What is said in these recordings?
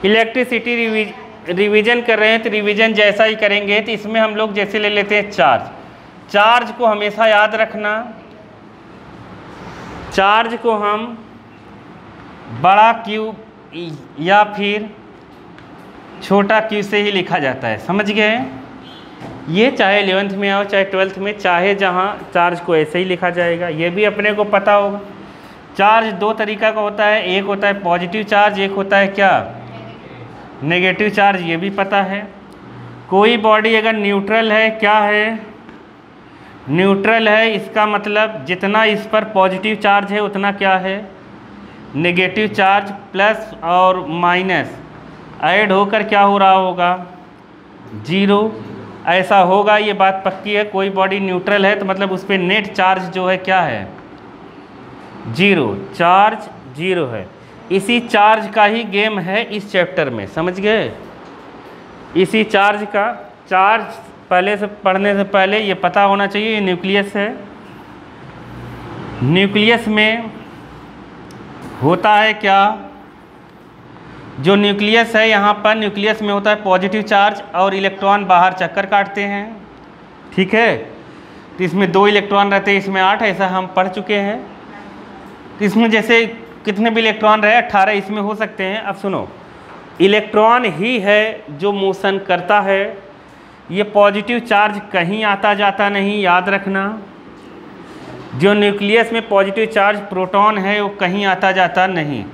Electricity revision कर रहे हैं तो रिवीजन जैसा ही करेंगे। तो इसमें हम लोग जैसे ले लेते हैं चार्ज को हमेशा याद रखना, चार्ज को हम बड़ा क्यू या फिर छोटा क्यू से ही लिखा जाता है, समझ गए। ये चाहे 11th में आओ चाहे 12th में, चाहे जहाँ चार्ज को ऐसे ही लिखा जाएगा, ये भी अपने को पता होगा। चार्ज दो तरीका का होता है, एक होता है पॉजिटिव चार्ज, एक होता है क्या, नेगेटिव चार्ज, ये भी पता है। कोई बॉडी अगर न्यूट्रल है, क्या है, न्यूट्रल है, इसका मतलब जितना इस पर पॉजिटिव चार्ज है उतना क्या है, नेगेटिव चार्ज, प्लस और माइनस ऐड होकर क्या हो रहा होगा, 0, ऐसा होगा, ये बात पक्की है। कोई बॉडी न्यूट्रल है तो मतलब उस पर नेट चार्ज जो है क्या है, 0, चार्ज 0 है। इसी चार्ज का ही गेम है इस चैप्टर में, समझ गए। इसी चार्ज का, चार्ज पहले से पढ़ने से पहले ये पता होना चाहिए ये न्यूक्लियस है। न्यूक्लियस में होता है क्या, जो न्यूक्लियस है यहाँ पर, न्यूक्लियस में होता है पॉजिटिव चार्ज और इलेक्ट्रॉन बाहर चक्कर काटते हैं, ठीक है। तो इसमें 2 इलेक्ट्रॉन रहते हैं, इसमें 8, ऐसा हम पढ़ चुके हैं। तो इसमें जैसे कितने भी इलेक्ट्रॉन रहे, 18 इसमें हो सकते हैं। अब सुनो, इलेक्ट्रॉन ही है जो मोशन करता है, ये पॉजिटिव चार्ज कहीं आता जाता नहीं, याद रखना। जो न्यूक्लियस में पॉजिटिव चार्ज प्रोटॉन है वो कहीं आता जाता नहीं।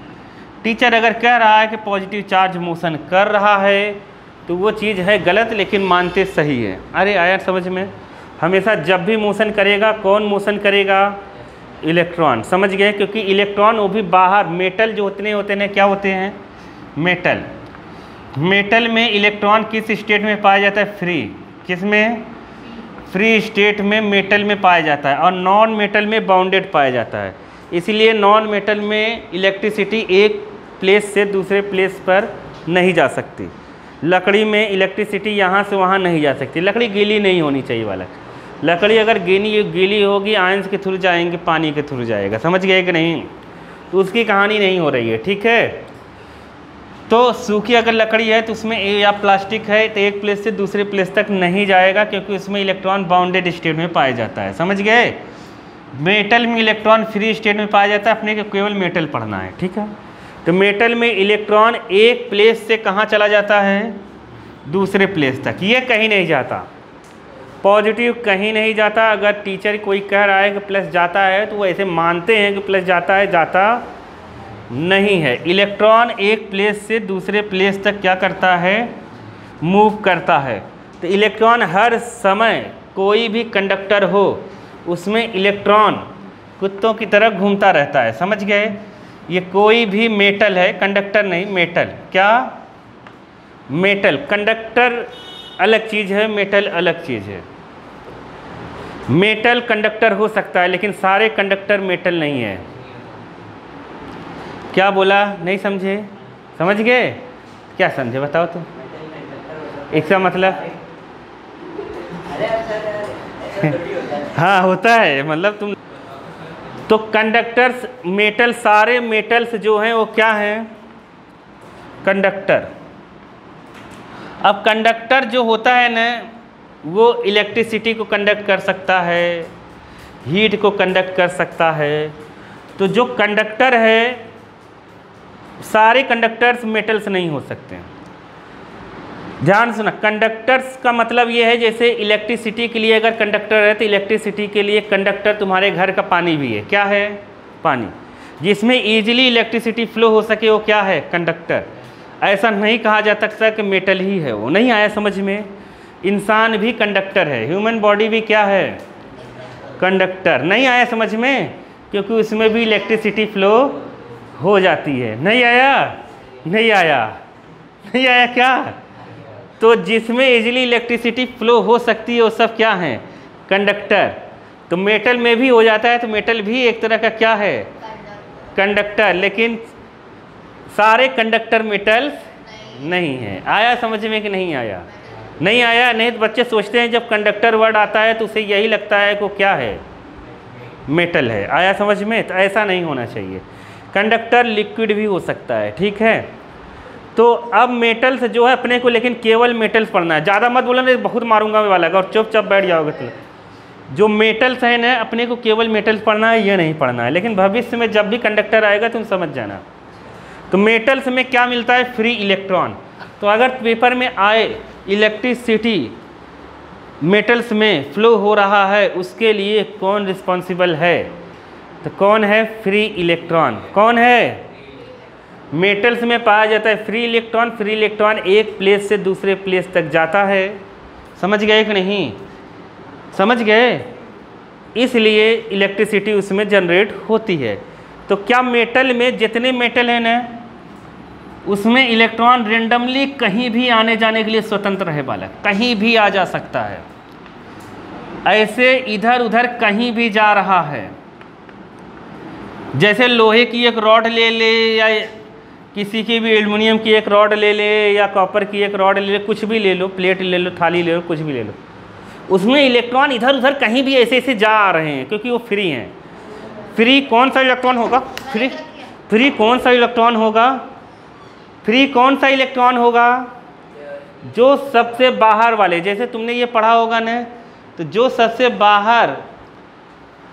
टीचर अगर कह रहा है कि पॉजिटिव चार्ज मोशन कर रहा है तो वो चीज़ है गलत, लेकिन मानते सही है। अरे आया समझ में, हमेशा जब भी मोशन करेगा, कौन मोशन करेगा, इलेक्ट्रॉन, समझ गए। क्योंकि इलेक्ट्रॉन वो भी बाहर, मेटल जो होते हैं क्या होते हैं, मेटल। मेटल में इलेक्ट्रॉन किस स्टेट में पाया जाता है, फ्री। किस में, फ्री स्टेट में मेटल में पाया जाता है, और नॉन मेटल में बाउंडेड पाया जाता है। इसलिए नॉन मेटल में इलेक्ट्रिसिटी एक प्लेस से दूसरे प्लेस पर नहीं जा सकती। लकड़ी में इलेक्ट्रिसिटी यहाँ से वहाँ नहीं जा सकती। लकड़ी गीली नहीं होनी चाहिए वाला, लकड़ी अगर गीली होगी आयंस के थ्रू जाएंगे, पानी के थ्रू जाएगा, समझ गए कि नहीं। तो उसकी कहानी नहीं हो रही है, ठीक है। तो सूखी अगर लकड़ी है तो उसमें या प्लास्टिक है तो एक प्लेस से दूसरे प्लेस तक नहीं जाएगा, क्योंकि उसमें इलेक्ट्रॉन बाउंडेड स्टेट में पाया जाता है, समझ गए। मेटल में इलेक्ट्रॉन फ्री स्टेट में पाया जाता है, अपने को केवल मेटल पढ़ना है, ठीक है। तो मेटल में इलेक्ट्रॉन एक प्लेस से कहाँ चला जाता है, दूसरे प्लेस तक, ये कहीं नहीं जाता। पॉजिटिव कहीं नहीं जाता। अगर टीचर कोई कह रहा है कि प्लस जाता है तो वो ऐसे मानते हैं कि प्लस जाता है, जाता नहीं है। इलेक्ट्रॉन एक प्लेस से दूसरे प्लेस तक क्या करता है, मूव करता है। तो इलेक्ट्रॉन हर समय, कोई भी कंडक्टर हो उसमें इलेक्ट्रॉन कुत्तों की तरह घूमता रहता है, समझ गए। ये कोई भी मेटल है, कंडक्टर नहीं, मेटल। क्या, मेटल। कंडक्टर अलग चीज़ है, मेटल अलग चीज़ है। मेटल कंडक्टर हो सकता है लेकिन सारे कंडक्टर मेटल नहीं है। क्या बोला, नहीं समझे, समझ गए, क्या समझे बताओ तो। इसका मतलब हाँ होता है, मतलब तुम तो कंडक्टर्स, मेटल, सारे मेटल्स जो हैं वो क्या हैं, कंडक्टर। अब कंडक्टर जो होता है ना, वो इलेक्ट्रिसिटी को कंडक्ट कर सकता है, हीट को कंडक्ट कर सकता है। तो जो कंडक्टर है, सारे कंडक्टर्स मेटल्स नहीं हो सकते हैं। ध्यान सुना, कंडक्टर्स का मतलब ये है, जैसे इलेक्ट्रिसिटी के लिए अगर कंडक्टर है तो इलेक्ट्रिसिटी के लिए कंडक्टर तुम्हारे घर का पानी भी है, क्या है, पानी। जिसमें ईजिली इलेक्ट्रिसिटी फ्लो हो सके वो क्या है, कंडक्टर। ऐसा नहीं कहा जा सकता कि मेटल ही है वो, नहीं आया समझ में। इंसान भी कंडक्टर है, ह्यूमन बॉडी भी क्या है, कंडक्टर। नहीं आया समझ में, क्योंकि उसमें भी इलेक्ट्रिसिटी फ्लो हो जाती है। नहीं आया, नहीं आया, नहीं आया क्या। तो जिसमें इजीली इलेक्ट्रिसिटी फ्लो हो सकती है वो सब क्या हैं, कंडक्टर। तो मेटल में भी हो जाता है, तो मेटल भी एक तरह का क्या है, कंडक्टर। लेकिन सारे कंडक्टर मेटल्स नहीं है। आया समझ में कि नहीं आया, नहीं आया। नहीं तो बच्चे सोचते हैं जब कंडक्टर वर्ड आता है तो उसे यही लगता है कि वो क्या है, मेटल है। आया समझ में, तो ऐसा नहीं होना चाहिए। कंडक्टर लिक्विड भी हो सकता है, ठीक है। तो अब मेटल्स जो है अपने को, लेकिन केवल मेटल्स पढ़ना है, ज़्यादा मत बोलना, बहुत मारूंगा वाला और चुपचाप बैठ जाओगे। तो जो मेटल्स है ना, अपने को केवल मेटल्स पढ़ना है, ये नहीं पढ़ना है, लेकिन भविष्य में जब भी कंडक्टर आएगा तुम समझ जाना। तो मेटल्स में क्या मिलता है? Free electron. तो अगर पेपर में आए इलेक्ट्रिसिटी मेटल्स में फ्लो हो रहा है, उसके लिए कौन रिस्पॉन्सिबल है? तो कौन है? Free electron. कौन है? मेटल्स में पाया जाता है फ्री इलेक्ट्रॉन। फ्री इलेक्ट्रॉन एक प्लेस से दूसरे प्लेस तक जाता है। समझ गए कि नहीं? समझ गए? इसलिए इलेक्ट्रिसिटी उसमें जनरेट होती है। तो क्या मेटल में जितने मेटल हैं ना, उसमें इलेक्ट्रॉन रेंडमली कहीं भी आने जाने के लिए स्वतंत्र है बालक, कहीं भी आ जा सकता है, ऐसे इधर उधर कहीं भी जा रहा है। जैसे लोहे की एक रॉड ले ले, या किसी की भी एल्युमिनियम की एक रॉड ले ले, या कॉपर की एक रॉड ले ले, कुछ भी ले लो, प्लेट ले लो, थाली ले लो, कुछ भी ले लो, उसमें इलेक्ट्रॉन इधर उधर कहीं भी ऐसे ऐसे जा रहे हैं, क्योंकि वो फ्री हैं। फ्री कौन सा इलेक्ट्रॉन होगा? फ्री कौन सा इलेक्ट्रॉन होगा? फ्री कौन सा इलेक्ट्रॉन होगा? जो सबसे बाहर वाले, जैसे तुमने ये पढ़ा होगा ना, तो जो सबसे बाहर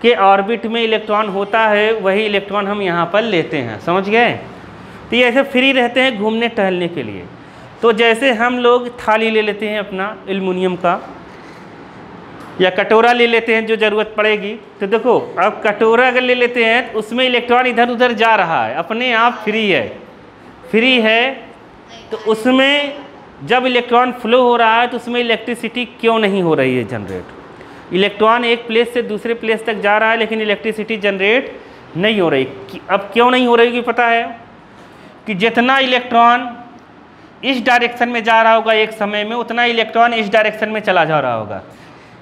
के ऑर्बिट में इलेक्ट्रॉन होता है, वही इलेक्ट्रॉन हम यहाँ पर लेते हैं। समझ गए? तो ये ऐसे फ्री रहते हैं घूमने टहलने के लिए। तो जैसे हम लोग थाली ले लेते हैं अपना एल्युमिनियम का, या कटोरा ले लेते हैं जो ज़रूरत पड़ेगी, तो देखो अब कटोरा अगर ले लेते हैं तो उसमें इलेक्ट्रॉन इधर उधर जा रहा है, अपने आप फ्री है। फ्री है तो उसमें जब इलेक्ट्रॉन फ्लो हो रहा है तो उसमें इलेक्ट्रिसिटी क्यों नहीं हो रही है जनरेट? इलेक्ट्रॉन एक प्लेस से दूसरे प्लेस तक जा रहा है, लेकिन इलेक्ट्रिसिटी जनरेट नहीं हो रही। अब क्यों नहीं हो रही कि पता है कि जितना इलेक्ट्रॉन इस डायरेक्शन में जा रहा होगा एक समय में, उतना इलेक्ट्रॉन इस डायरेक्शन में चला जा रहा होगा।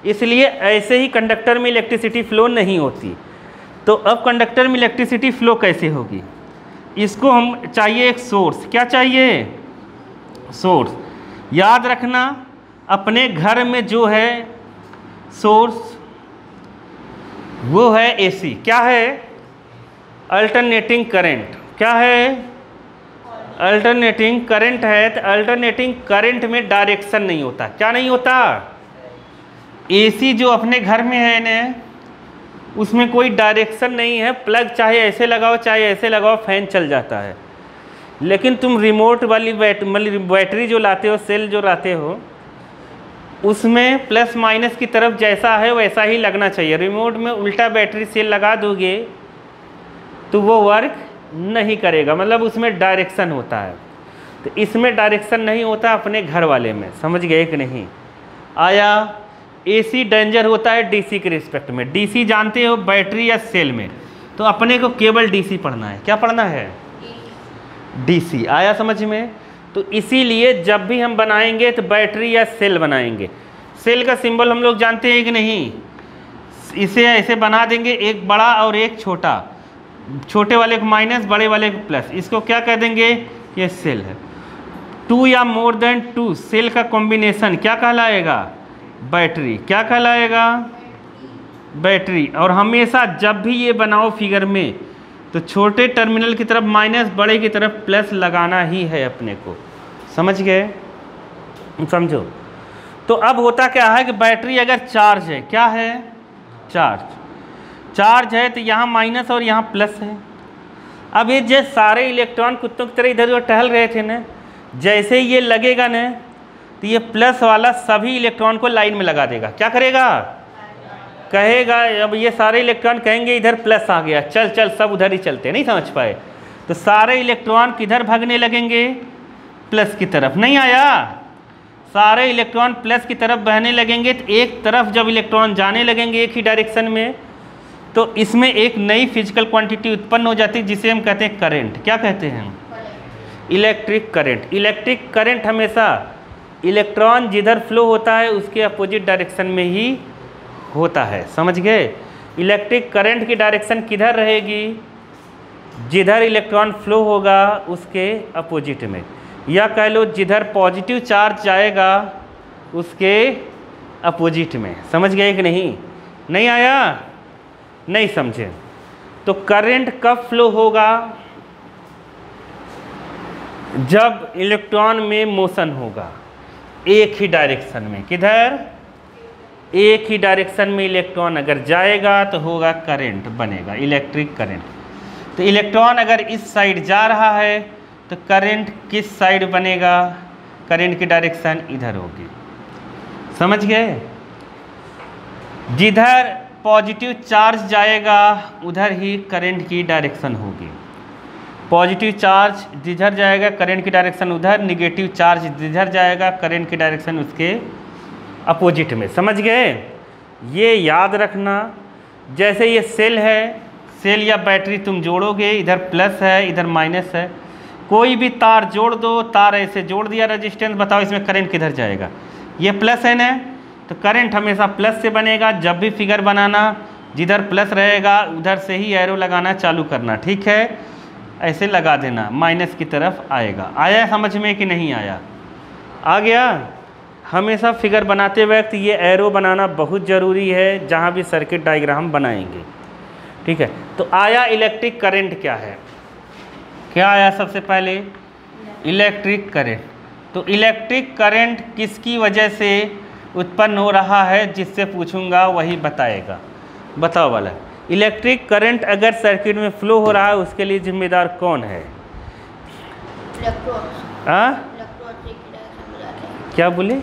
इसलिए ऐसे ही कंडक्टर में इलेक्ट्रिसिटी फ्लो नहीं होती। तो अब कंडक्टर में इलेक्ट्रिसिटी फ्लो कैसे होगी? इसको हम चाहिए एक सोर्स। क्या चाहिए? सोर्स। याद रखना, अपने घर में जो है सोर्स वो है एसी। क्या है? Alternating current. क्या है? अल्टरनेटिंग करंट है। तो अल्टरनेटिंग करंट में डायरेक्शन नहीं होता। क्या नहीं होता? एसी जो अपने घर में है ना, उसमें कोई डायरेक्शन नहीं है। प्लग चाहे ऐसे लगाओ चाहे ऐसे लगाओ, फैन चल जाता है। लेकिन तुम रिमोट वाली बैटरी जो लाते हो, सेल जो लाते हो, उसमें प्लस माइनस की तरफ जैसा है वैसा ही लगना चाहिए। रिमोट में उल्टा बैटरी सेल लगा दोगे तो वो वर्क नहीं करेगा, मतलब उसमें डायरेक्शन होता है। तो इसमें डायरेक्शन नहीं होता अपने घर वाले में। समझ गए कि नहीं? आया? एसी डेंजर होता है डीसी के रिस्पेक्ट में। डीसी जानते हो, बैटरी या सेल में। तो अपने को केवल डीसी पढ़ना है। क्या पढ़ना है? डीसी। आया समझ में? तो इसीलिए जब भी हम बनाएंगे तो बैटरी या सेल बनाएंगे। सेल का सिंबल हम लोग जानते हैं कि नहीं? इसे ऐसे बना देंगे, एक बड़ा और एक छोटा, छोटे वाले को माइनस, बड़े वाले को प्लस। इसको क्या कह देंगे? ये सेल है। 2 या मोर देन 2 सेल का कॉम्बिनेशन क्या कहलाएगा? बैटरी। क्या कहलाएगा? बैटरी। और हमेशा जब भी ये बनाओ फिगर में, तो छोटे टर्मिनल की तरफ माइनस, बड़े की तरफ प्लस लगाना ही है अपने को। समझ गए? समझो। तो अब होता क्या है कि बैटरी अगर चार्ज है, क्या है? चार्ज है, तो यहाँ माइनस और यहाँ प्लस है। अब ये जो सारे इलेक्ट्रॉन कुत्तों की तरह इधर उधर टहल रहे थे ना, जैसे ही ये लगेगा ना, तो ये प्लस वाला सभी इलेक्ट्रॉन को लाइन में लगा देगा। क्या करेगा? कहेगा, अब ये सारे इलेक्ट्रॉन कहेंगे इधर प्लस आ गया, चल चल सब उधर ही चलते। नहीं समझ पाए? तो सारे इलेक्ट्रॉन किधर भागने लगेंगे? प्लस की तरफ। नहीं आया? सारे इलेक्ट्रॉन प्लस की तरफ बहने लगेंगे। तो एक तरफ जब इलेक्ट्रॉन जाने लगेंगे एक ही डायरेक्शन में, तो इसमें एक नई फिजिकल क्वांटिटी उत्पन्न हो जाती है, जिसे हम कहते हैं करंट। क्या कहते हैं? Electric current. इलेक्ट्रिक करंट हमेशा इलेक्ट्रॉन जिधर फ्लो होता है उसके अपोजिट डायरेक्शन में ही होता है। समझ गए? इलेक्ट्रिक करंट की डायरेक्शन किधर रहेगी? जिधर इलेक्ट्रॉन फ्लो होगा उसके अपोजिट में, या कह लो जिधर पॉजिटिव चार्ज जाएगा उसके अपोजिट में। समझ गए कि नहीं? नहीं आया? नहीं समझे? तो करंट कब फ्लो होगा? जब इलेक्ट्रॉन में मोशन होगा एक ही डायरेक्शन में, किधर, एक ही डायरेक्शन में इलेक्ट्रॉन अगर जाएगा तो होगा करंट बनेगा, इलेक्ट्रिक करंट। तो इलेक्ट्रॉन अगर इस साइड जा रहा है तो करंट किस साइड बनेगा, करंट की डायरेक्शन इधर होगी। समझ गए? जिधर पॉजिटिव चार्ज जाएगा उधर ही करंट की डायरेक्शन होगी। पॉजिटिव चार्ज जिधर जाएगा करंट की डायरेक्शन उधर, निगेटिव चार्ज जिधर जाएगा करंट की डायरेक्शन उसके अपोजिट में। समझ गए? ये याद रखना। जैसे ये सेल है, सेल या बैटरी तुम जोड़ोगे, इधर प्लस है इधर माइनस है, कोई भी तार जोड़ दो, तार ऐसे जोड़ दिया रेजिस्टेंस, बताओ इसमें करंट किधर जाएगा, ये प्लस है ना, तो करंट हमेशा प्लस से बनेगा। जब भी फिगर बनाना जिधर प्लस रहेगा उधर से ही एरो लगाना चालू करना, ठीक है, ऐसे लगा देना, माइनस की तरफ आएगा। आया समझ में कि नहीं आया? आ गया? हमेशा फिगर बनाते वक्त ये एरो बनाना बहुत ज़रूरी है जहाँ भी सर्किट डायग्राम बनाएंगे, ठीक है। तो आया इलेक्ट्रिक करंट क्या है, क्या आया सबसे पहले, इलेक्ट्रिक करंट। तो इलेक्ट्रिक करंट किसकी वजह से उत्पन्न हो रहा है, जिससे पूछूंगा वही बताएगा। बताओ वाला, इलेक्ट्रिक करंट अगर सर्किट में फ्लो हो रहा है उसके लिए जिम्मेदार कौन है? क्या बोले?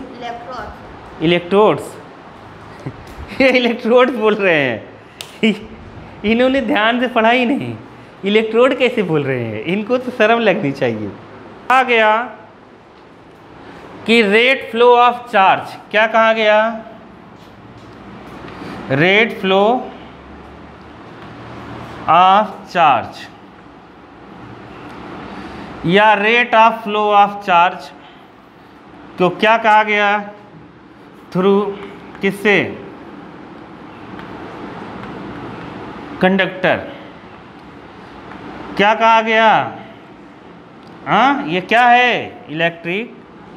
इलेक्ट्रोड्स। ये इलेक्ट्रोड बोल रहे हैं, इन्होंने ध्यान से पढ़ा ही नहीं, इलेक्ट्रोड कैसे बोल रहे हैं, इनको तो शर्म लगनी चाहिए। आ गया कि रेट फ्लो ऑफ चार्ज, क्या कहा गया, रेट फ्लो ऑफ चार्ज या rate of flow of charge तो क्या कहा गया, थ्रू किससे, कंडक्टर। क्या कहा गया, हाँ ये क्या है, इलेक्ट्रिक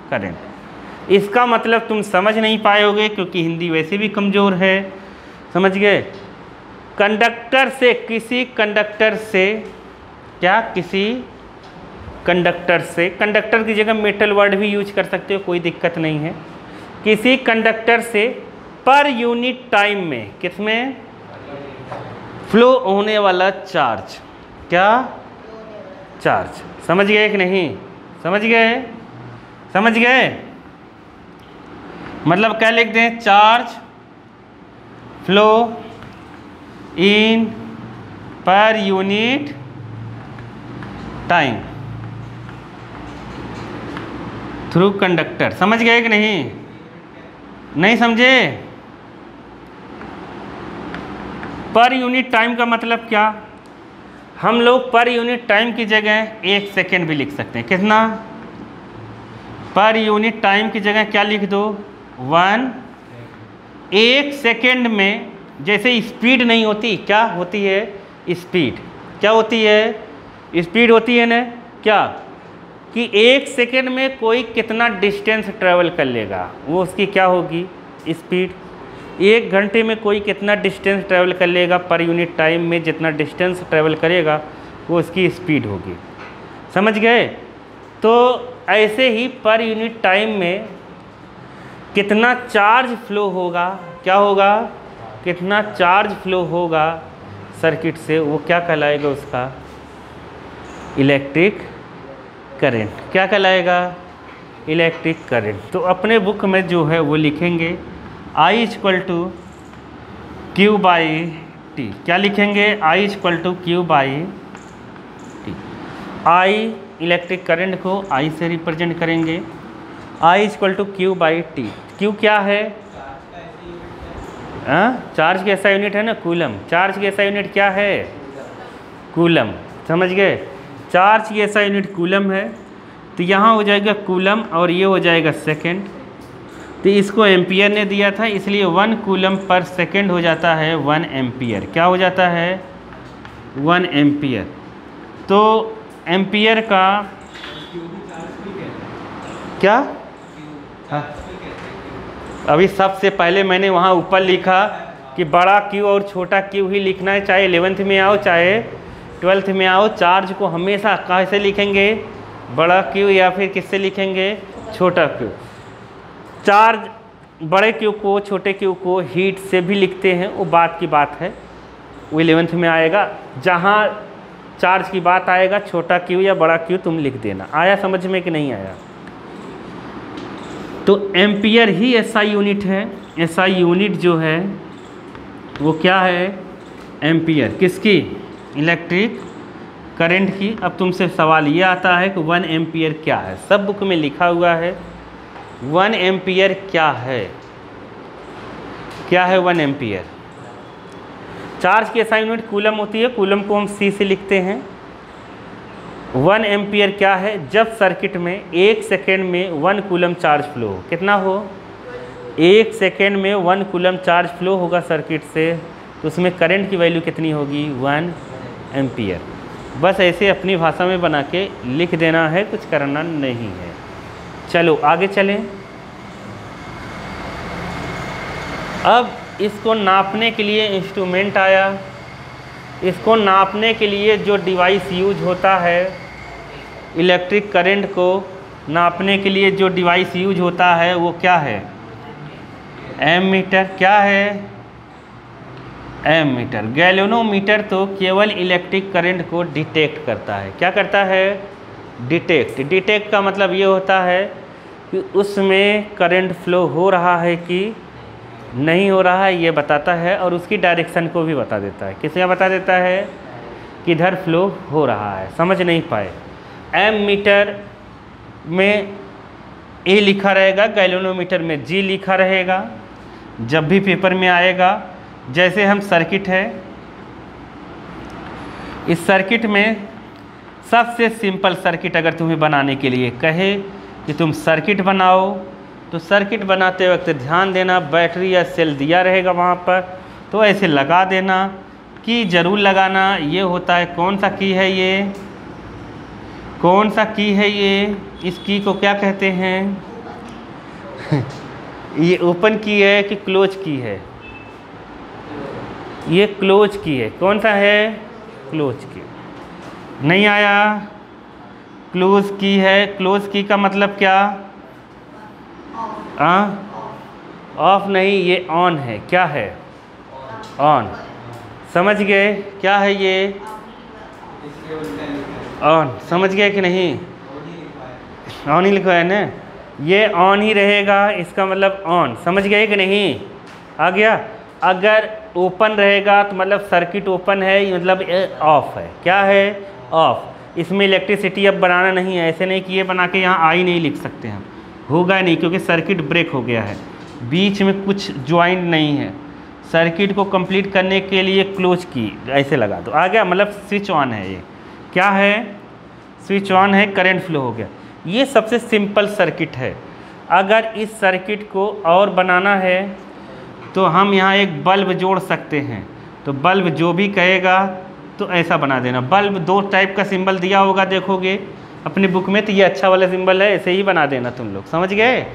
करंट। इसका मतलब तुम समझ नहीं पाओगे क्योंकि हिंदी वैसे भी कमज़ोर है। समझ गए? कंडक्टर से, किसी कंडक्टर से, क्या, किसी कंडक्टर से, कंडक्टर की जगह मेटल वर्ड भी यूज कर सकते हो, कोई दिक्कत नहीं है। किसी कंडक्टर से पर यूनिट टाइम में, किसमें, फ्लो होने वाला चार्ज, क्या, चार्ज। समझ गए कि नहीं? समझ गए? समझ गए? मतलब क्या लिख दें, charge flow in per unit time through conductor. समझ गए कि नहीं? नहीं समझे? पर यूनिट टाइम का मतलब क्या, हम लोग पर यूनिट टाइम की जगह 1 सेकेंड भी लिख सकते हैं। कितना, पर यूनिट टाइम की जगह क्या लिख दो, 1। 1 सेकेंड में जैसे स्पीड नहीं होती, क्या होती है, स्पीड, क्या होती है, स्पीड होती है ना, क्या, कि 1 सेकेंड में कोई कितना डिस्टेंस ट्रैवल कर लेगा वो उसकी क्या होगी, स्पीड। 1 घंटे में कोई कितना डिस्टेंस ट्रैवल कर लेगा, पर यूनिट टाइम में जितना डिस्टेंस ट्रैवल करेगा वो उसकी स्पीड होगी। समझ गए? तो ऐसे ही पर यूनिट टाइम में कितना चार्ज फ्लो होगा, क्या होगा, कितना चार्ज फ्लो होगा सर्किट से, वो क्या कहलाएगा, उसका इलेक्ट्रिक करंट। क्या कहलाएगा, इलेक्ट्रिक करंट। तो अपने बुक में जो है वो लिखेंगे I = Q/T। क्या लिखेंगे, I = Q/T। I electric current को I से रिप्रेजेंट करेंगे, I = Q/T। Q क्या है, चार्ज की ऐसा यूनिट है ना, कूलम। चार्ज की ऐसा यूनिट क्या है, कूलम। समझ गए? चार्ज की ऐसा यूनिट कूलम है, तो यहाँ हो जाएगा कूलम और ये हो जाएगा सेकेंड। तो इसको एम्पियर ने दिया था, इसलिए 1 कूलम पर सेकेंड हो जाता है 1 एम्पियर। क्या हो जाता है, 1 एम्पियर। तो एम्पियर का क्या, हाँ अभी सबसे पहले मैंने वहाँ ऊपर लिखा कि बड़ा Q और छोटा Q ही लिखना है, चाहे 11th में आओ चाहे 12th में आओ। चार्ज को हमेशा कैसे लिखेंगे, बड़ा क्यू या फिर किससे लिखेंगे, छोटा क्यू। चार्ज बड़े क्यू को छोटे क्यू को हीट से भी लिखते हैं, वो बात की बात है, वो 11th में आएगा। जहाँ चार्ज की बात आएगा छोटा क्यू या बड़ा क्यू तुम लिख देना। आया समझ में कि नहीं आया? तो एम्पियर ही एसआई यूनिट है। एसआई यूनिट जो है वो क्या है, एम्पियर। किसकी, इलेक्ट्रिक करंट की। अब तुमसे सवाल ये आता है कि 1 एम्पियर क्या है। सब बुक में लिखा हुआ है 1 एम्पियर क्या है। क्या है 1 एम्पियर? चार्ज की एसआई यूनिट कूलम होती है, कूलम को हम सी से लिखते हैं। 1 एम्पियर क्या है, जब सर्किट में 1 सेकेंड में 1 कूलम चार्ज फ्लो हो। कितना हो, 1 सेकेंड में 1 कूलम चार्ज फ्लो होगा सर्किट से, तो उसमें करंट की वैल्यू कितनी होगी, 1 एम्पियर। बस ऐसे अपनी भाषा में बना के लिख देना है, कुछ करना नहीं है। चलो आगे चलें। अब इसको नापने के लिए इंस्ट्रूमेंट आया। इसको नापने के लिए जो डिवाइस यूज होता है, इलेक्ट्रिक करंट को नापने के लिए जो डिवाइस यूज होता है वो क्या है, एमीटर। क्या है, एमीटर। गैल्वेनोमीटर तो केवल इलेक्ट्रिक करंट को डिटेक्ट करता है। क्या करता है, डिटेक्ट। डिटेक्ट का मतलब ये होता है कि उसमें करंट फ्लो हो रहा है कि नहीं हो रहा है, ये बताता है, और उसकी डायरेक्शन को भी बता देता है। किस बता देता है, किधर फ्लो हो रहा है। समझ नहीं पाए? एमीटर में ए लिखा रहेगा, गैल्वेनोमीटर में जी लिखा रहेगा। जब भी पेपर में आएगा, जैसे हम सर्किट है, इस सर्किट में सबसे सिंपल सर्किट अगर तुम्हें बनाने के लिए कहे कि तुम सर्किट बनाओ, तो सर्किट बनाते वक्त ध्यान देना, बैटरी या सेल दिया रहेगा वहाँ पर, तो ऐसे लगा देना। की ज़रूर लगाना। ये होता है, कौन सा की है ये, कौन सा की है ये, इस की को क्या कहते हैं ये ओपन की है कि क्लोज की है, ये क्लोज की है। कौन सा है, क्लोज की। नहीं आया, क्लोज की है। क्लोज की का मतलब क्या, ऑफ नहीं, ये ऑन है। क्या है, ऑन। समझ गए क्या है ये, ऑन। समझ गए कि नहीं, ऑन ही लिखा है ना, ये ऑन ही रहेगा, इसका मतलब ऑन। समझ गए कि नहीं, आ गया। अगर ओपन रहेगा तो मतलब सर्किट ओपन है, मतलब ऑफ है। क्या है, ऑफ। इसमें इलेक्ट्रिसिटी अब बनाना नहीं है, ऐसे नहीं कि ये बना के यहाँ आई नहीं लिख सकते हम, होगा नहीं, क्योंकि सर्किट ब्रेक हो गया है, बीच में कुछ ज्वाइंट नहीं है। सर्किट को कंप्लीट करने के लिए क्लोज की ऐसे लगा दो, आ गया, मतलब स्विच ऑन है। ये क्या है, स्विच ऑन है, करंट फ्लो हो गया। ये सबसे सिंपल सर्किट है। अगर इस सर्किट को और बनाना है तो हम यहाँ एक बल्ब जोड़ सकते हैं। तो बल्ब जो भी कहेगा तो ऐसा बना देना। बल्ब 2 टाइप का सिंबल दिया होगा, देखोगे अपनी बुक में, तो ये अच्छा वाला सिंबल है, ऐसे ही बना देना तुम लोग। समझ गए,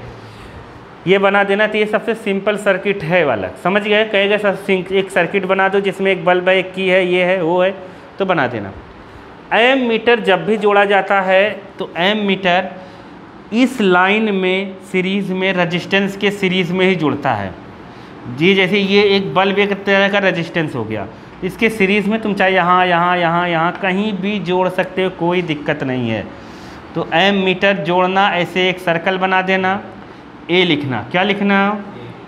ये बना देना। तो ये सबसे सिंपल सर्किट है वाला, समझ गए। कहेगा एक सर्किट बना दो जिसमें एक बल्ब है, एक की है, ये है, वो है, तो बना देना। एम मीटर जब भी जोड़ा जाता है तो एम मीटर इस लाइन में सीरीज़ में रेजिस्टेंस के सीरीज़ में ही जुड़ता है जी। जैसे ये एक बल्ब एक तरह का रेजिस्टेंस हो गया, इसके सीरीज़ में तुम चाहे यहाँ यहाँ यहाँ यहाँ कहीं भी जोड़ सकते हो, कोई दिक्कत नहीं है। तो एम मीटर जोड़ना, ऐसे एक सर्कल बना देना, ए लिखना। क्या लिखना,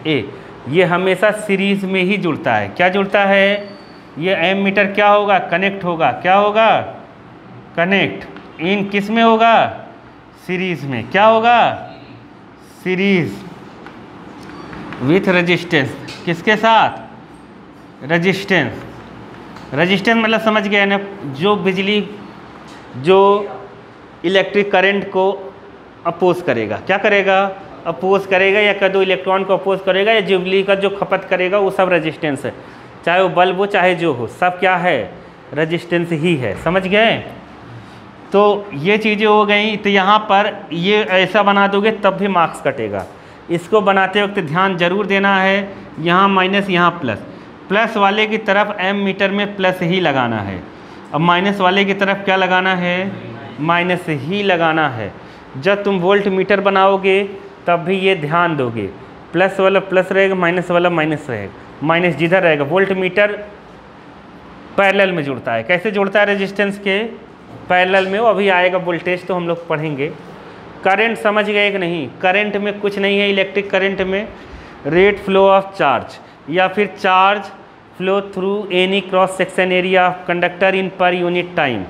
ए। ये हमेशा सीरीज़ में ही जुड़ता है। क्या जुड़ता है, ये एम मीटर क्या होगा, कनेक्ट होगा। क्या होगा, कनेक्ट। इन किस में होगा, सीरीज़ में। क्या होगा, सीरीज़ विथ रेजिस्टेंस। किसके साथ, रेजिस्टेंस। रेजिस्टेंस मतलब समझ गए ना, जो बिजली, जो इलेक्ट्रिक करंट को अपोज करेगा। क्या करेगा, अपोज करेगा, या कह दो इलेक्ट्रॉन को अपोज करेगा, या बिजली का जो खपत करेगा, वो सब रेजिस्टेंस है। चाहे वो बल्ब हो चाहे जो हो, सब क्या है, रेजिस्टेंस ही है। समझ गए। तो ये चीज़ें हो गई। तो यहाँ पर ये ऐसा बना दोगे तब भी मार्क्स कटेगा। इसको बनाते वक्त ध्यान जरूर देना है, यहाँ माइनस यहाँ प्लस। प्लस वाले की तरफ एम मीटर में प्लस ही लगाना है, अब माइनस वाले की तरफ क्या लगाना है, माइनस ही लगाना है। जब तुम वोल्ट मीटर बनाओगे तब भी ये ध्यान दोगे, प्लस वाला प्लस रहेगा, माइनस वाला माइनस रहेगा, माइनस जिधर रहेगा। वोल्ट मीटर पैरेलल में जुड़ता है। कैसे जुड़ता है रेजिस्टेंस के? पैरेलल में। वो अभी आएगा वोल्टेज तो हम लोग पढ़ेंगे। करंट समझ गए कि नहीं? करंट में कुछ नहीं है, इलेक्ट्रिक करंट में रेट फ्लो ऑफ चार्ज या फिर charge flow through any cross section area of conductor in per unit time.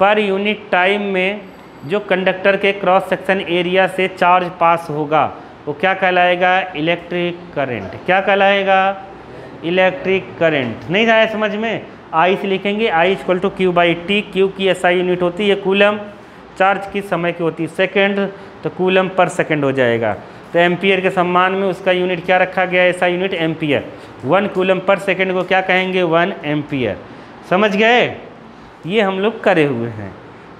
Per unit time में जो कंडक्टर के क्रॉस सेक्शन एरिया से चार्ज पास होगा वो क्या कहलाएगा? Electric current. क्या कहलाएगा? Electric current. नहीं आया समझ में? आई से लिखेंगे, I equal to q by t. Q की एसआई यूनिट होती है कूलम, चार्ज की समय की होती है सेकंड, तो कूलम पर सेकंड हो जाएगा। तो एम्पियर के सम्मान में उसका यूनिट क्या रखा गया है? SI unit ampere. 1 coulomb per second को क्या कहेंगे? 1 एम्पियर। समझ गए? ये हम लोग करे हुए हैं।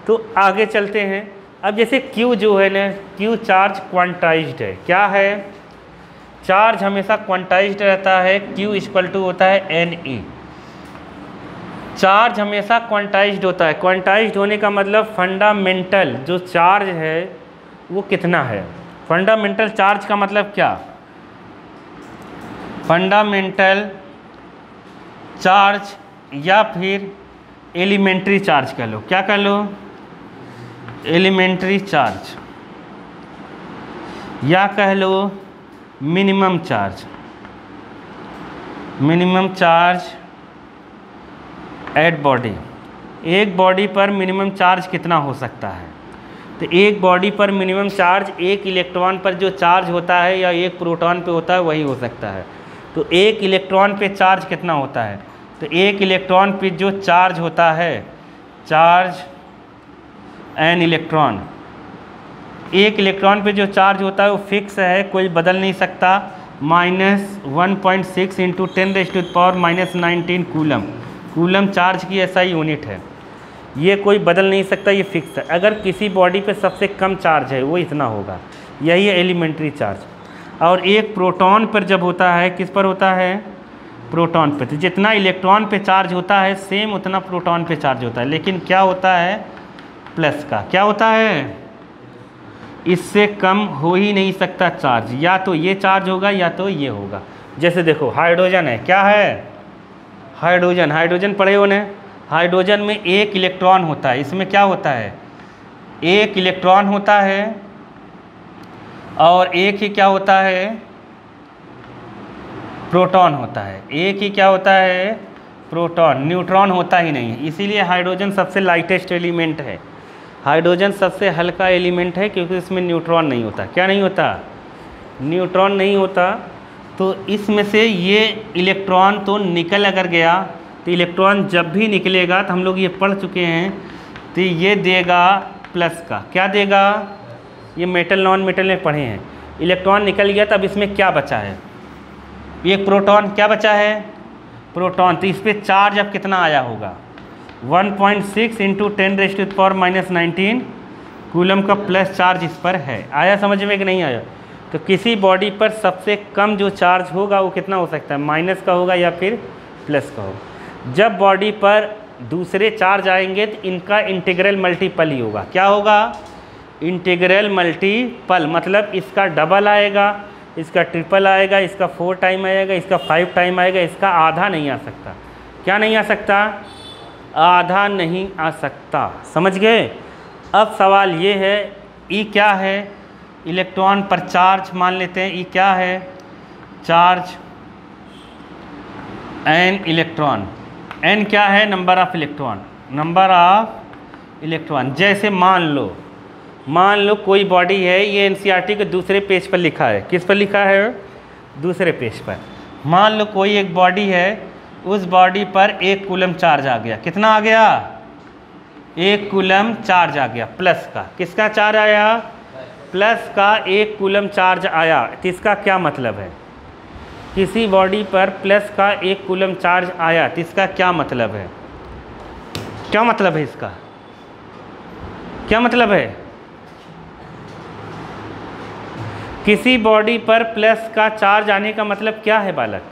तो आगे चलते हैं। अब जैसे Q जो है ना, Q चार्ज क्वांटाइज्ड है। क्या है? चार्ज हमेशा क्वांटाइज्ड रहता है। Q इक्वल टू होता है NE। चार्ज हमेशा क्वांटाइज्ड होता है। क्वांटाइज्ड होने का मतलब फंडामेंटल जो चार्ज है वो कितना है। फंडामेंटल चार्ज का मतलब क्या? फंडामेंटल चार्ज या फिर एलिमेंट्री चार्ज कह लो। क्या कह लो? एलिमेंट्री चार्ज, या कह लो minimum charge. Minimum charge at body. एक बॉडी पर मिनिमम चार्ज कितना हो सकता है? तो एक बॉडी पर मिनिमम चार्ज एक इलेक्ट्रॉन पर जो चार्ज होता है या एक प्रोटॉन पे होता है वही हो सकता है। तो एक इलेक्ट्रॉन पे चार्ज कितना होता है? तो एक इलेक्ट्रॉन पे जो चार्ज होता है, चार्ज एन इलेक्ट्रॉन, एक इलेक्ट्रॉन पे जो चार्ज होता है वो फिक्स है, कोई बदल नहीं सकता। -1.6 इंटू 10⁻⁻19 कूलम। कूलम चार्ज की एसआई यूनिट है, ये कोई बदल नहीं सकता, ये फिक्स है। अगर किसी बॉडी पे सबसे कम चार्ज है वो इतना होगा, यही है एलिमेंट्री चार्ज। और एक प्रोटॉन पर जब होता है, किस पर होता है? प्रोटॉन पे। तो जितना इलेक्ट्रॉन पे चार्ज होता है सेम उतना प्रोटॉन पे चार्ज होता है, लेकिन क्या होता है? प्लस का। क्या होता है? इससे कम हो ही नहीं सकता चार्ज, या तो ये चार्ज होगा या तो ये होगा। जैसे देखो हाइड्रोजन है, क्या है? हाइड्रोजन। हाइड्रोजन पढ़े हो ने? हाइड्रोजन में एक इलेक्ट्रॉन होता है। इसमें क्या होता है? एक इलेक्ट्रॉन होता है और एक ही क्या होता है? प्रोटॉन होता है। एक ही क्या होता है? प्रोटॉन। न्यूट्रॉन होता ही नहीं है। इसीलिए हाइड्रोजन सबसे लाइटेस्ट एलिमेंट है। हाइड्रोजन सबसे हल्का एलिमेंट है क्योंकि इसमें न्यूट्रॉन नहीं होता। क्या नहीं होता? न्यूट्रॉन नहीं होता। तो इसमें से ये इलेक्ट्रॉन तो निकल अगर गया तो इलेक्ट्रॉन जब भी निकलेगा, तो हम लोग ये पढ़ चुके हैं, तो ये देगा प्लस का। क्या देगा? ये मेटल नॉन मेटल में पढ़े हैं। इलेक्ट्रॉन निकल गया तब इसमें क्या बचा है? एक प्रोटॉन। क्या बचा है? प्रोटॉन। तो इस पर चार्ज अब कितना आया होगा? 1.6 इंटू 10⁻⁻19 कूलम का प्लस चार्ज इस पर है। आया समझ में कि नहीं आया? तो किसी बॉडी पर सबसे कम जो चार्ज होगा वो कितना हो सकता है? माइनस का होगा या फिर प्लस का होगा। जब बॉडी पर दूसरे चार्ज आएंगे तो इनका इंटीग्रल मल्टीपल ही होगा। क्या होगा? Integral multiple. मतलब इसका डबल आएगा, इसका ट्रिपल आएगा, इसका 4 टाइम आएगा, इसका 5 टाइम आएगा, इसका आधा नहीं आ सकता। क्या नहीं आ सकता? आधा नहीं आ सकता। समझ गए? अब सवाल ये है, ई क्या है? इलेक्ट्रॉन पर चार्ज मान लेते हैं। ई क्या है? Charge an electron. एन क्या है? Number of electron. Number of electron. जैसे मान लो कोई बॉडी है, ये एनसीईआरटी के दूसरे पेज पर लिखा है। किस पर लिखा है? दूसरे पेज पर। मान लो कोई एक बॉडी है, उस बॉडी पर 1 कूलम चार्ज आ गया। कितना आ गया? 1 कूलम चार्ज आ गया प्लस का। किसका चार्ज आया? प्लस का 1 कूलम चार्ज आया। तो इसका क्या मतलब है? किसी बॉडी पर प्लस का 1 कूलम चार्ज आया तो इसका क्या मतलब है? क्या मतलब है इसका? क्या मतलब है? किसी बॉडी पर प्लस का चार्ज आने का मतलब क्या है बालक?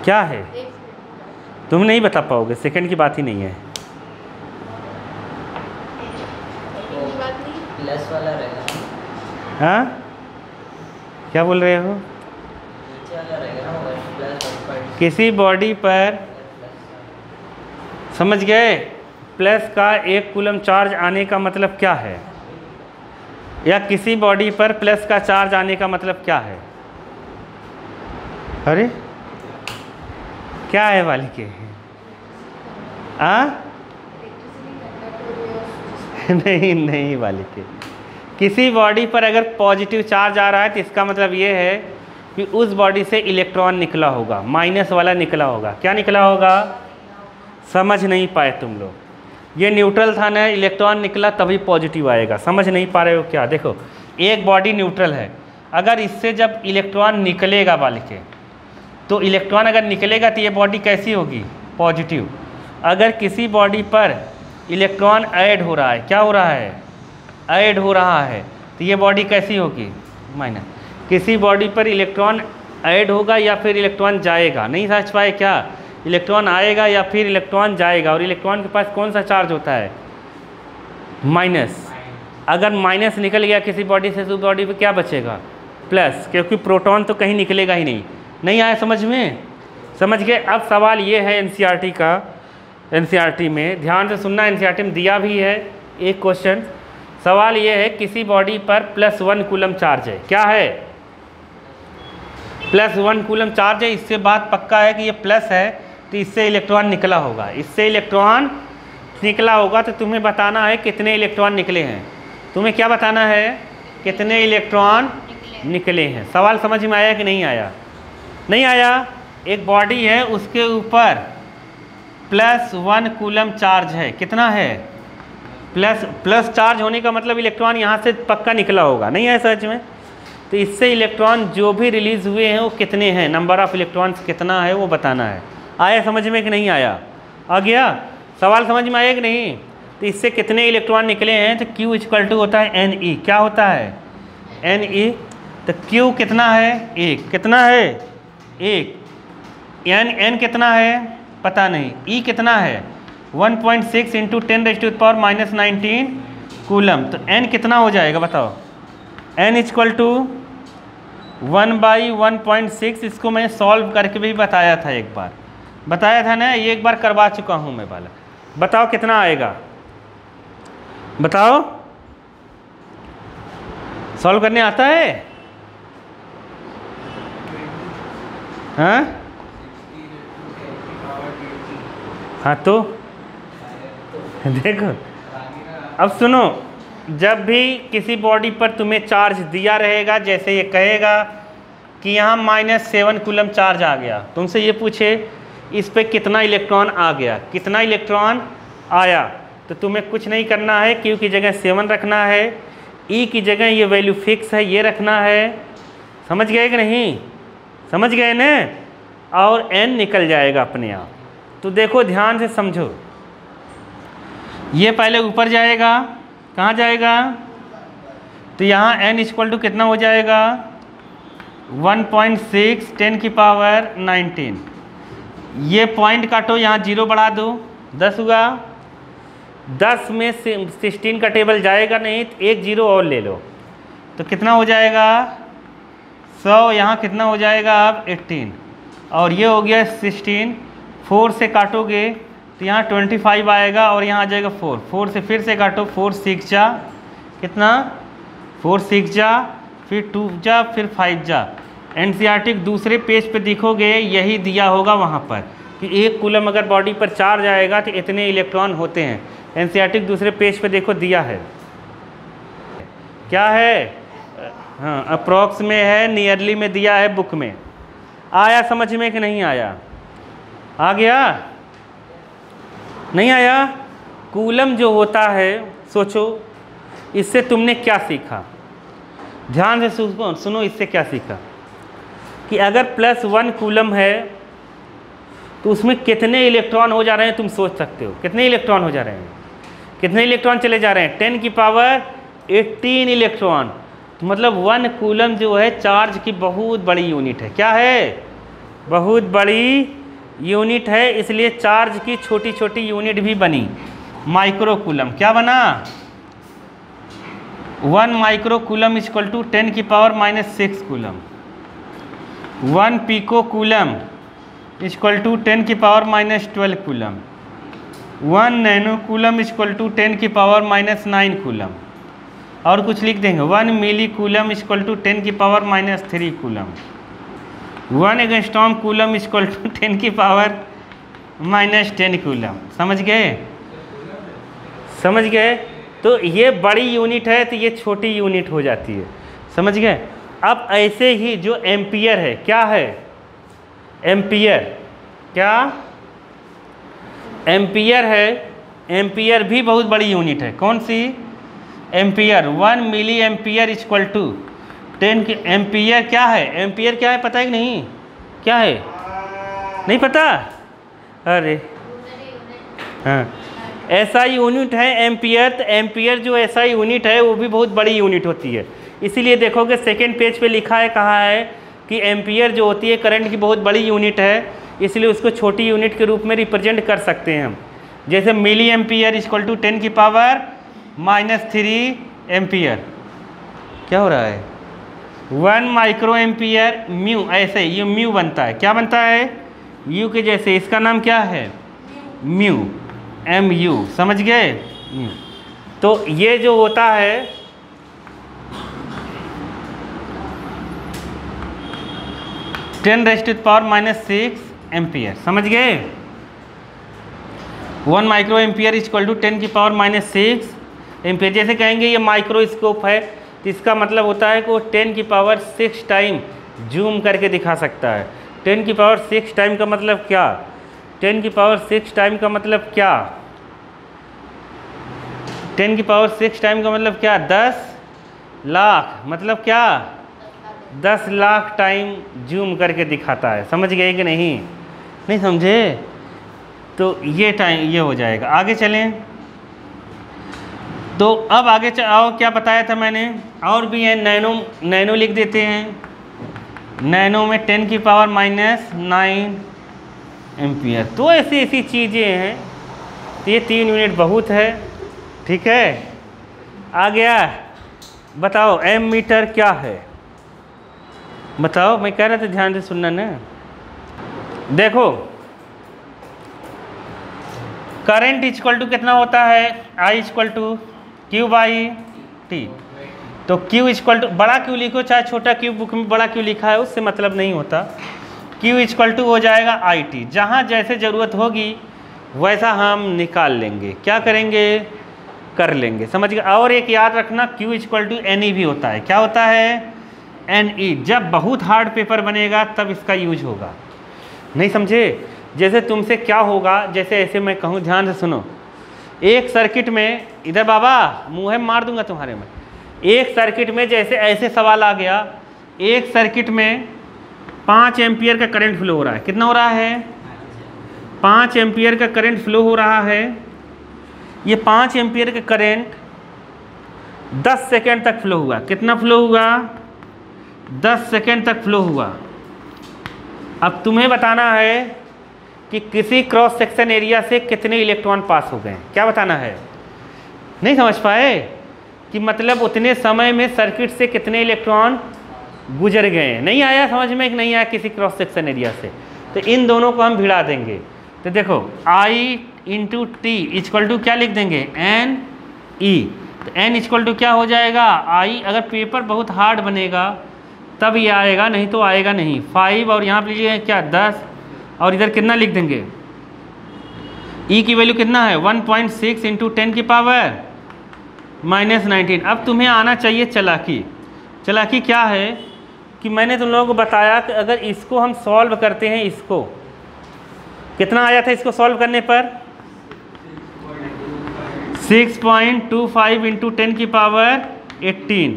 क्या है? तुम नहीं बता पाओगे, सेकंड की बात ही नहीं है। प्लस वाला रहेगा। हाँ क्या बोल रहे हो? नीचे वाला रहेगा ना, प्लस किसी बॉडी पर, समझ गए, प्लस का 1 कूलम चार्ज आने का मतलब क्या है, या किसी बॉडी पर प्लस का चार्ज आने का मतलब क्या है? अरे क्या है बालिके? नहीं नहीं बालिके, किसी बॉडी पर अगर पॉजिटिव चार्ज आ रहा है तो इसका मतलब ये है कि उस बॉडी से इलेक्ट्रॉन निकला होगा, माइनस वाला निकला होगा। क्या निकला होगा? समझ नहीं पाए तुम लोग। ये न्यूट्रल था ना, इलेक्ट्रॉन निकला तभी पॉजिटिव आएगा। समझ नहीं पा रहे हो क्या? देखो एक बॉडी न्यूट्रल है, अगर इससे जब इलेक्ट्रॉन निकलेगा बालिके, तो इलेक्ट्रॉन अगर निकलेगा तो ये बॉडी कैसी होगी? पॉजिटिव। अगर किसी बॉडी पर इलेक्ट्रॉन ऐड हो रहा है, क्या हो रहा है? ऐड हो रहा है, तो ये बॉडी कैसी होगी? माइनस। किसी बॉडी पर इलेक्ट्रॉन ऐड होगा या फिर इलेक्ट्रॉन जाएगा? नहीं समझ पाए क्या? इलेक्ट्रॉन आएगा या फिर इलेक्ट्रॉन जाएगा, और इलेक्ट्रॉन के पास कौन सा चार्ज होता है? माइनस। अगर माइनस निकल गया किसी बॉडी से, तो बॉडी पे क्या बचेगा? प्लस, क्योंकि प्रोटॉन तो कहीं निकलेगा ही नहीं। नहीं आया समझ में? समझ गए? अब सवाल ये है एनसीईआरटी का, एनसीईआरटी में ध्यान से सुनना, एनसीईआरटी में दिया भी है एक क्वेश्चन। सवाल ये है किसी बॉडी पर +1 कूलम चार्ज है। क्या है? +1 कूलम चार्ज है। इससे बात पक्का है कि ये प्लस है, तो इससे इलेक्ट्रॉन निकला होगा। इससे इलेक्ट्रॉन निकला होगा तो तुम्हें बताना है कितने इलेक्ट्रॉन निकले हैं। तुम्हें क्या बताना है? कितने इलेक्ट्रॉन निकले हैं। सवाल समझ में आया कि नहीं आया? नहीं आया? एक बॉडी है, उसके ऊपर +1 कूलम चार्ज है। कितना है? प्लस चार्ज होने का मतलब इलेक्ट्रॉन यहाँ से पक्का निकला होगा। नहीं है सच में? तो इससे इलेक्ट्रॉन जो भी रिलीज़ हुए हैं वो कितने हैं, नंबर ऑफ इलेक्ट्रॉन्स कितना है वो बताना है। आया समझ में कि नहीं आया? आ गया? सवाल समझ में आया कि नहीं? तो इससे कितने इलेक्ट्रॉन निकले हैं, तो Q = होता है Ne। क्या होता है? Ne। तो Q कितना है? 1। कितना है? 1। N कितना है? पता नहीं। E कितना है? 1.6 × 10⁻⁻19 कूलम। तो N कितना हो जाएगा बताओ? N = 1/1.6। इसको मैंने सॉल्व करके भी बताया था, एक बार बताया था ना, ये एक बार करवा चुका हूँ मैं वाला। बताओ कितना आएगा? बताओ, सॉल्व करने आता है? हाँ हाँ, तो देखो अब सुनो, जब भी किसी बॉडी पर तुम्हें चार्ज दिया रहेगा, जैसे ये कहेगा कि यहाँ -7 कूलम चार्ज आ गया, तुमसे ये पूछे इस पे कितना इलेक्ट्रॉन आ गया, कितना इलेक्ट्रॉन आया, तो तुम्हें कुछ नहीं करना है। Q की जगह 7 रखना है, E की जगह ये वैल्यू फिक्स है, ये रखना है। समझ गए कि नहीं? समझ गए ना? और N निकल जाएगा अपने आप। तो देखो ध्यान से समझो, ये पहले ऊपर जाएगा, कहाँ जाएगा? तो यहाँ N = कितना हो जाएगा? 1.6 10⁻19। ये पॉइंट काटो, यहाँ 0 बढ़ा दो, 10 हुआ। 10 में से 16 का टेबल जाएगा नहीं, तो एक 0 और ले लो, तो कितना हो जाएगा? 100। यहाँ कितना हो जाएगा अब? 18। और ये हो गया 16। 4 से काटोगे तो यहाँ 25 आएगा, और यहाँ आ जाएगा 4। 4 से फिर से काटो, 4 6 जा कितना? 4 6 जा, फिर 2 जा, फिर 5 जा। एनसीईआरटी दूसरे पेज पे देखोगे यही दिया होगा वहाँ पर कि 1 कूलम अगर बॉडी पर चार्ज आएगा तो इतने इलेक्ट्रॉन होते हैं। एनसीईआरटी दूसरे पेज पे देखो दिया है, क्या है? हाँ, अप्रॉक्स में है, नियरली में दिया है बुक में। आया समझ में कि नहीं आया? आ गया? नहीं आया? कूलम जो होता है, सोचो इससे तुमने क्या सीखा? ध्यान से सुनो, इससे क्या सीखा कि अगर +1 कूलम है तो उसमें कितने इलेक्ट्रॉन हो जा रहे हैं तुम सोच सकते हो। कितने इलेक्ट्रॉन हो जा रहे हैं? कितने इलेक्ट्रॉन चले जा रहे हैं? 10⁻18 इलेक्ट्रॉन। तो मतलब 1 कूलम जो है चार्ज की बहुत बड़ी यूनिट है। क्या है? बहुत बड़ी यूनिट है, इसलिए चार्ज की छोटी छोटी यूनिट भी बनी। माइक्रो कूलम क्या बना? 1 micro coulomb equal to 10⁻⁻6 coulomb. 1 pico coulomb equal to 10⁻⁻12 coulomb. 1 nano coulomb equal to 10⁻⁻9 coulomb. और कुछ लिख देंगे 1 milli coulomb equal to 10⁻⁻3 coulomb. 1 angstrom coulomb equal to 10⁻⁻10 coulomb. समझ गए? समझ गए? तो ये बड़ी यूनिट है तो ये छोटी यूनिट हो जाती है। समझ गए? अब ऐसे ही जो एम्पियर है, क्या है एम्पियर? क्या एम्पियर है? एम्पियर भी बहुत बड़ी यूनिट है। कौन सी? Ampere. 1 milli ampere equal to 10 के। एम्पियर क्या है? एम्पियर क्या है पता है कि नहीं? क्या है? नहीं पता? अरे हाँ, ऐसा यूनिट है एम्पियर। तो एम्पियर जो ऐसा यूनिट है वो भी बहुत बड़ी यूनिट होती है। इसीलिए देखोगे सेकेंड पेज पे लिखा है, कहा है कि एम्पियर जो होती है करंट की बहुत बड़ी यूनिट है, इसलिए उसको छोटी यूनिट के रूप में रिप्रेजेंट कर सकते हैं हम। जैसे milli ampere equal to 10⁻⁻3 ampere. क्या हो रहा है? 1 माइक्रो एम्पियर म्यू, ऐसे ये म्यू बनता है। क्या बनता है? यू के जैसे। इसका नाम क्या है? Mu, MU। समझ गए? तो ये जो होता है 10⁻⁻6 एम्पियर। समझ गए? 1 micro ampere equal to 10⁻⁻6 ampere. जैसे कहेंगे ये माइक्रोस्कोप है तो इसका मतलब होता है कि वो 10⁻6 टाइम जूम करके दिखा सकता है। 10⁻6 टाइम का मतलब क्या? 10⁻6 टाइम का मतलब क्या? 10⁻6 टाइम का मतलब क्या? 10 लाख। मतलब क्या? 10 लाख टाइम जूम करके दिखाता है। समझ गए कि नहीं? नहीं समझे? तो ये टाइम ये हो जाएगा। आगे चलें। तो अब आगे आओ, क्या बताया था मैंने? और भी है, नैनो। नैनो लिख देते हैं। नैनो में 10⁻⁻9 एम्पियर। तो ऐसी ऐसी चीज़ें हैं। तो ये 3 यूनिट बहुत है। ठीक है, आ गया। बताओ एम मीटर क्या है? बताओ, मैं कह रहा था ध्यान से सुनना ना। देखो करंट इक्वल टू कितना होता है? I equal to Q/T। तो Q इक्वल टू, बड़ा Q लिखो चाहे छोटा Q, बुक में बड़ा Q लिखा है उससे मतलब नहीं होता। Q इक्वल टू हो जाएगा IT। जहाँ जैसे ज़रूरत होगी वैसा हम निकाल लेंगे। क्या करेंगे? कर लेंगे। समझ गए? और एक याद रखना, Q इक्वल टू NE भी होता है। क्या होता है? NE। जब बहुत हार्ड पेपर बनेगा तब इसका यूज होगा। नहीं समझे? जैसे तुमसे क्या होगा, जैसे ऐसे मैं कहूँ, ध्यान से सुनो। एक सर्किट में, इधर बाबा मुँह मार दूंगा तुम्हारे में। एक सर्किट में जैसे ऐसे सवाल आ गया, एक सर्किट में 5 एम्पियर का करंट फ्लो हो रहा है। कितना हो रहा है? 5 एम्पियर का करंट फ्लो हो रहा है। ये 5 एम्पियर का करंट 10 सेकेंड तक फ्लो हुआ। कितना फ्लो हुआ? 10 सेकेंड तक फ्लो हुआ। अब तुम्हें बताना है कि किसी क्रॉस सेक्शन एरिया से कितने इलेक्ट्रॉन पास हो गए। क्या बताना है? नहीं समझ पाए? कि मतलब उतने समय में सर्किट से कितने इलेक्ट्रॉन गुजर गए। नहीं आया समझ में कि नहीं आया किसी क्रॉस सेक्शन एरिया से? तो इन दोनों को हम भिड़ा देंगे। तो देखो I into T equal to क्या लिख देंगे? NE। तो N इक्वल टू क्या हो जाएगा? I। अगर पेपर बहुत हार्ड बनेगा तब ये आएगा, नहीं तो आएगा नहीं। 5 और यहाँ पर लीजिए क्या 10, और इधर कितना लिख देंगे? E की वैल्यू कितना है? 1.6 इंटू 10⁻⁻19। अब तुम्हें आना चाहिए चालाकी। चालाकी क्या है कि मैंने तुम लोगों को बताया कि अगर इसको हम सॉल्व करते हैं, इसको कितना आया था इसको सॉल्व करने पर? 6.25 इंटू 10⁻18।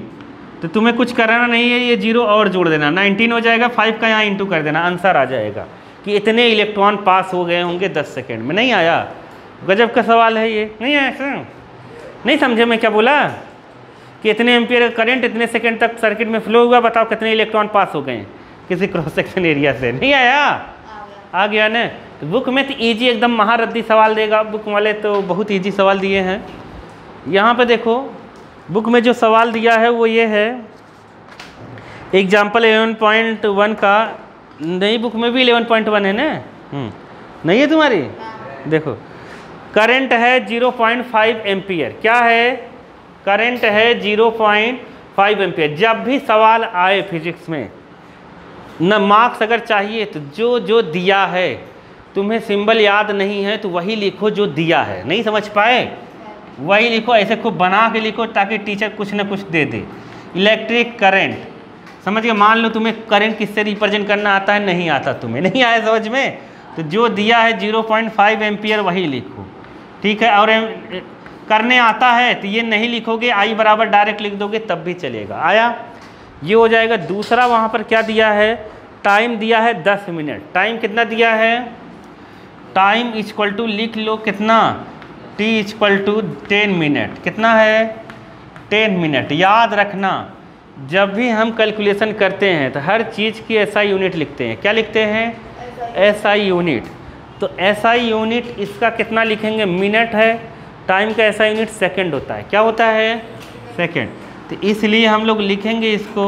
तो तुम्हें कुछ कराना नहीं है, ये 0 और जोड़ देना, 19 हो जाएगा। 5 का यहाँ इंटू कर देना, आंसर आ जाएगा कि इतने इलेक्ट्रॉन पास हो गए होंगे 10 सेकेंड में। नहीं आया? गजब का सवाल है ये। नहीं आया सर? नहीं समझे मैं क्या बोला? कि इतने एम्पियर का करंट इतने सेकंड तक सर्किट में फ्लो हुआ, बताओ कितने इलेक्ट्रॉन पास हो गए किसी क्रॉस सेक्शन एरिया से। नहीं आया? आ गया ना? बुक में तो ईजी एकदम महारद्दी सवाल देगा, बुक वाले तो बहुत ईजी सवाल दिए हैं। यहाँ पे देखो बुक में जो सवाल दिया है वो ये है, एग्जाम्पल 11.1 का, नई बुक में भी 11.1 है ना, नहीं है तुम्हारी? देखो करंट है 0.5 एम्पियर। क्या है? करंट है 0.5 एम्पियर। जब भी सवाल आए फिजिक्स में न, मार्क्स अगर चाहिए तो जो जो दिया है, तुम्हें सिंबल याद नहीं है तो वही लिखो जो दिया है। नहीं समझ पाए वही लिखो, ऐसे खूब बना के लिखो ताकि टीचर कुछ ना कुछ दे दे। इलेक्ट्रिक करंट, समझ गए? मान लो तुम्हें करंट किससे रिप्रेजेंट करना आता है, नहीं आता, तुम्हें नहीं आया समझ में, तो जो दिया है 0.5 एम्पियर वही लिखो, ठीक है। और करने आता है तो ये नहीं लिखोगे, आई बराबर डायरेक्ट लिख दोगे तब भी चलेगा। आया? ये हो जाएगा। दूसरा वहाँ पर क्या दिया है? टाइम दिया है 10 मिनट। टाइम कितना दिया है? टाइम इक्वल टू लिख लो कितना, t इक्वल टू 10 मिनट। कितना है? 10 मिनट। याद रखना जब भी हम कैलकुलेशन करते हैं तो हर चीज़ की SI यूनिट लिखते हैं। क्या लिखते हैं? SI unit. तो SI यूनिट इसका कितना लिखेंगे? मिनट है। टाइम का SI यूनिट सेकंड होता है। क्या होता है? सेकंड। तो इसलिए हम लोग लिखेंगे इसको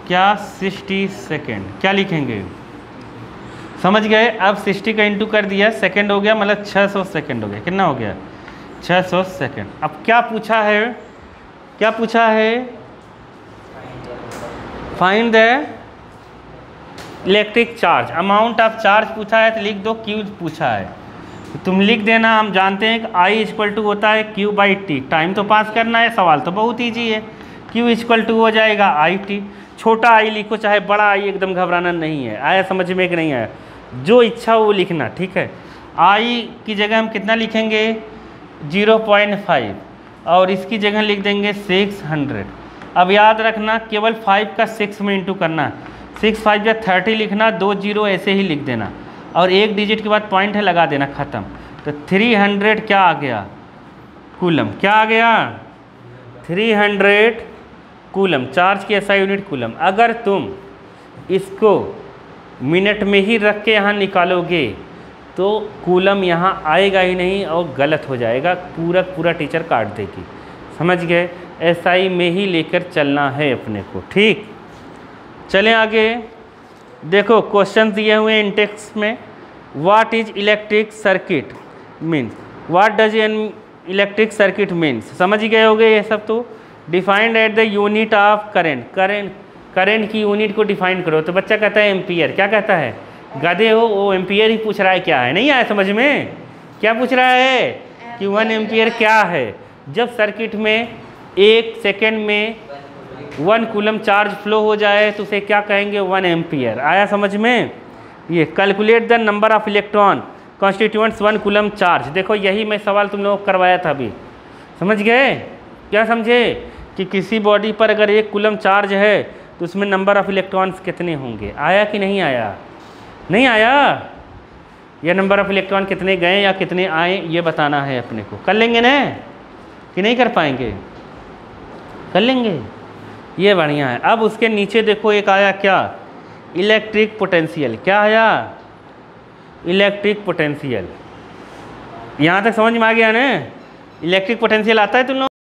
क्या? 60 सेकंड। क्या लिखेंगे? समझ गए? अब 60 का इंटू कर दिया, सेकंड हो गया, मतलब 600 सेकंड हो गया। कितना हो गया? 600 सेकंड। अब क्या पूछा है? क्या पूछा है? Find the electric charge, amount of charge पूछा है तो लिख दो Q पूछा है तो तुम लिख देना। हम जानते हैं कि I इक्वल टू होता है Q/T। टाइम तो पास करना है, सवाल तो बहुत ईजी है। Q इक्वल टू हो जाएगा IT। छोटा I लिखो चाहे बड़ा I, एकदम घबराना नहीं है। आया समझ में कि नहीं आया? जो इच्छा वो लिखना, ठीक है। I की जगह हम कितना लिखेंगे? 0.5 और इसकी जगह लिख देंगे 600। अब याद रखना केवल 5 का 6 में इंटू करना, 6 5 या 30 लिखना, 2 0 ऐसे ही लिख देना और एक डिजिट के बाद पॉइंट है लगा देना, ख़त्म। तो 300 क्या आ गया? कूलम। क्या आ गया? 300 कूलम। चार्ज की SI यूनिट कूलम। अगर तुम इसको मिनट में ही रख के यहाँ निकालोगे तो कूलम यहाँ आएगा ही नहीं और गलत हो जाएगा, पूरा टीचर काट देगी। समझ गए? SI में ही लेकर चलना है अपने को, ठीक। चलें आगे। देखो क्वेश्चन दिए हुए हैं इन टेक्स्ट में। What is electric circuit means, what does an electric circuit means. समझ गए होगे ये सब तो। Defined at the unit of current, current की यूनिट को डिफाइन करो। तो बच्चा कहता है एम्पियर। क्या कहता है? गधे हो, वो एम्पियर ही पूछ रहा है। क्या है? नहीं आया समझ में? क्या पूछ रहा है कि 1 एम्पियर क्या है। जब सर्किट में 1 सेकेंड में 1 कूलम चार्ज फ्लो हो जाए तो उसे क्या कहेंगे? 1 एम्पियर। आया समझ में? ये calculate the number of electron constituents 1 coulomb charge. देखो यही मैं सवाल तुम लोगों को करवाया था अभी। समझ गए? क्या समझे? कि किसी बॉडी पर अगर 1 कूलम चार्ज है तो उसमें नंबर ऑफ इलेक्ट्रॉन्स कितने होंगे। आया कि नहीं आया? नहीं आया? यह नंबर ऑफ इलेक्ट्रॉन कितने गए या कितने आए ये बताना है अपने को। कर लेंगे ना कि नहीं कर पाएंगे? कर लेंगे। ये बढ़िया है। अब उसके नीचे देखो एक आया क्या? Electric potential. क्या आया? Electric potential. यहाँ तक समझ में आ गया ना? इलेक्ट्रिक पोटेंशियल आता है तुम लोग